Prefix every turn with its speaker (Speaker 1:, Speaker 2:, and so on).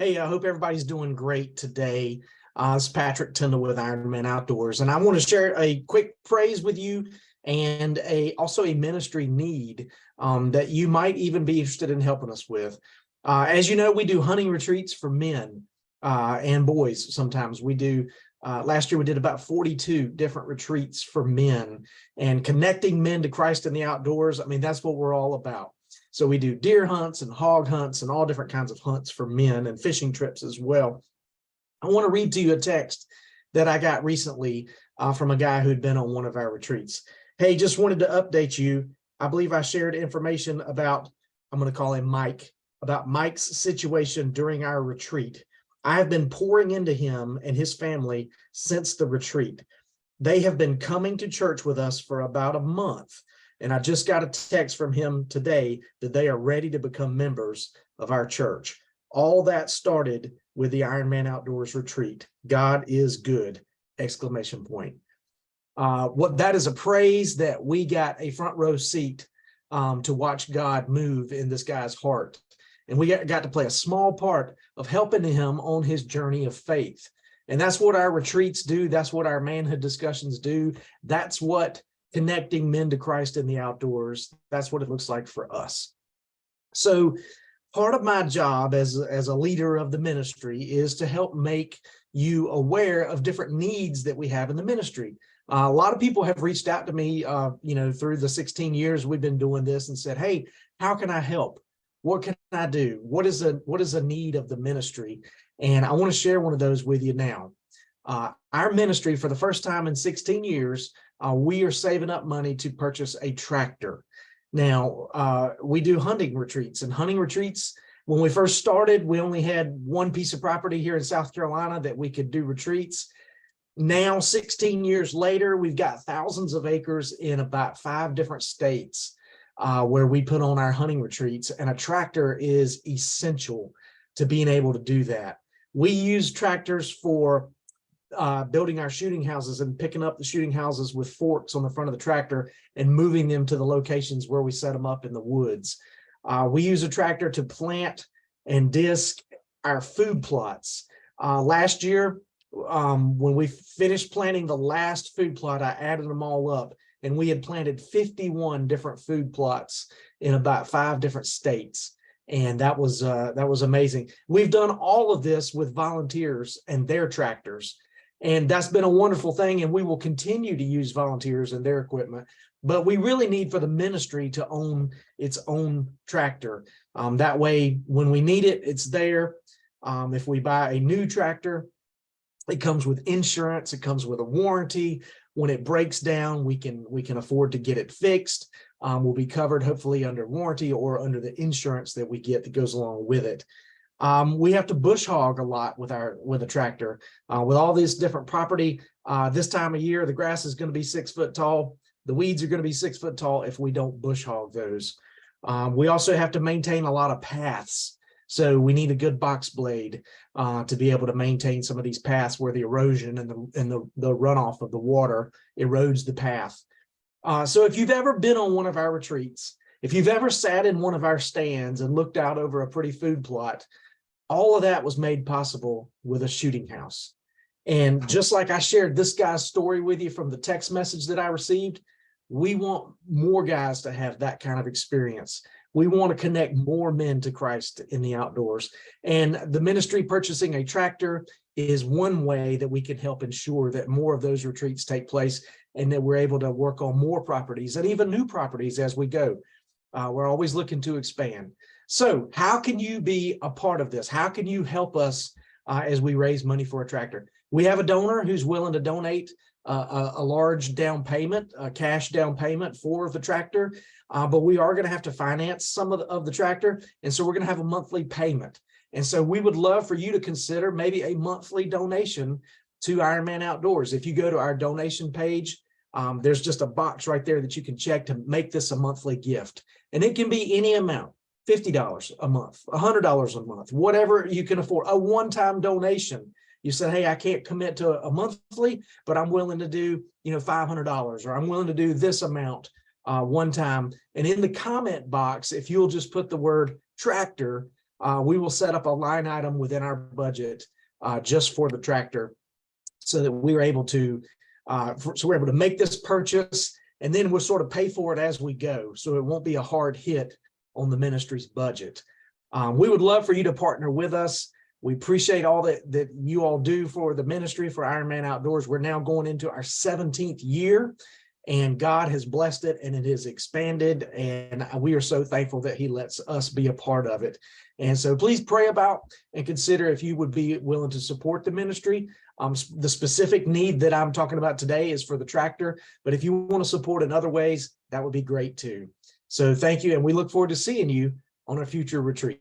Speaker 1: Hey, I hope everybody's doing great today. It's Patrick Tyndall with Ironman Outdoors, and I want to share a quick praise with you and also a ministry need that you might even be interested in helping us with. As you know, we do hunting retreats for men and boys. Sometimes we do. Last year, we did about 42 different retreats for men, and connecting men to Christ in the outdoors. I mean, that's what we're all about. So we do deer hunts and hog hunts and all different kinds of hunts for men and fishing trips as well. I want to read to you a text that I got recently from a guy who'd been on one of our retreats. Hey, just wanted to update you. I believe I shared information about, I'm going to call him Mike, about Mike's situation during our retreat. I have been pouring into him and his family since the retreat. They have been coming to church with us for about a month. And I just got a text from him today that they are ready to become members of our church. All that started with the Ironman Outdoors retreat. God is good! Exclamation point. What that is a praise that we got a front row seat to watch God move in this guy's heart. And we got to play a small part of helping him on his journey of faith. And that's what our retreats do. That's what our manhood discussions do. That's what connecting men to Christ in the outdoors, that's what it looks like for us. So part of my job as a leader of the ministry is to help make you aware of different needs that we have in the ministry. A lot of people have reached out to me, through the 16 years we've been doing this and said, hey, how can I help? What can I do? What is a need of the ministry? And I want to share one of those with you now. Our ministry, for the first time in 16 years, we are saving up money to purchase a tractor. Now, we do hunting retreats, and hunting retreats, when we first started, we only had one piece of property here in South Carolina that we could do retreats. Now, 16 years later, we've got thousands of acres in about 5 different states where we put on our hunting retreats, and a tractor is essential to being able to do that. We use tractors for building our shooting houses and picking up the shooting houses with forks on the front of the tractor and moving them to the locations where we set them up in the woods. We use a tractor to plant and disc our food plots. Last year, when we finished planting the last food plot, I added them all up, and we had planted 51 different food plots in about 5 different states. And that was amazing. We've done all of this with volunteers and their tractors. And that's been a wonderful thing, and we will continue to use volunteers and their equipment. But we really need for the ministry to own its own tractor. That way, when we need it, it's there. If we buy a new tractor, it comes with insurance, it comes with a warranty. When it breaks down, we can afford to get it fixed. We'll be covered, hopefully, under warranty or under the insurance that we get that goes along with it. We have to bush hog a lot with a tractor. With all this different property, this time of year, the grass is going to be 6 foot tall. The weeds are going to be 6 foot tall if we don't bush hog those. We also have to maintain a lot of paths. So we need a good box blade to be able to maintain some of these paths where the erosion and the runoff of the water erodes the path. So if you've ever been on one of our retreats, if you've ever sat in one of our stands and looked out over a pretty food plot, all of that was made possible with a shooting house. And just like I shared this guy's story with you from the text message that I received, we want more guys to have that kind of experience. We want to connect more men to Christ in the outdoors. And the ministry purchasing a tractor is one way that we can help ensure that more of those retreats take place and that we're able to work on more properties and even new properties as we go. We're always looking to expand. So how can you be a part of this? How can you help us as we raise money for a tractor? We have a donor who's willing to donate a large down payment, a cash down payment for the tractor, but we are going to have to finance some of the tractor. And so we're going to have a monthly payment. And so we would love for you to consider maybe a monthly donation to Ironman Outdoors. If you go to our donation page, there's just a box right there that you can check to make this a monthly gift. And it can be any amount. $50 a month, $100 a month, whatever you can afford, a one-time donation. You said, hey, I can't commit to a monthly, but I'm willing to do, $500, or I'm willing to do this amount one time. And in the comment box, if you'll just put the word tractor, we will set up a line item within our budget just for the tractor, so that we were able to make this purchase, and then we'll sort of pay for it as we go, so it won't be a hard hit on the ministry's budget. We would love for you to partner with us. We appreciate all that you all do for the ministry, for Ironman Outdoors. We're now going into our 17th year, and God has blessed it, and it has expanded, and we are so thankful that he lets us be a part of it. And so please pray about and consider if you would be willing to support the ministry. The specific need that I'm talking about today is for the tractor, but if you want to support in other ways, that would be great too. So thank you, and we look forward to seeing you on a future retreat.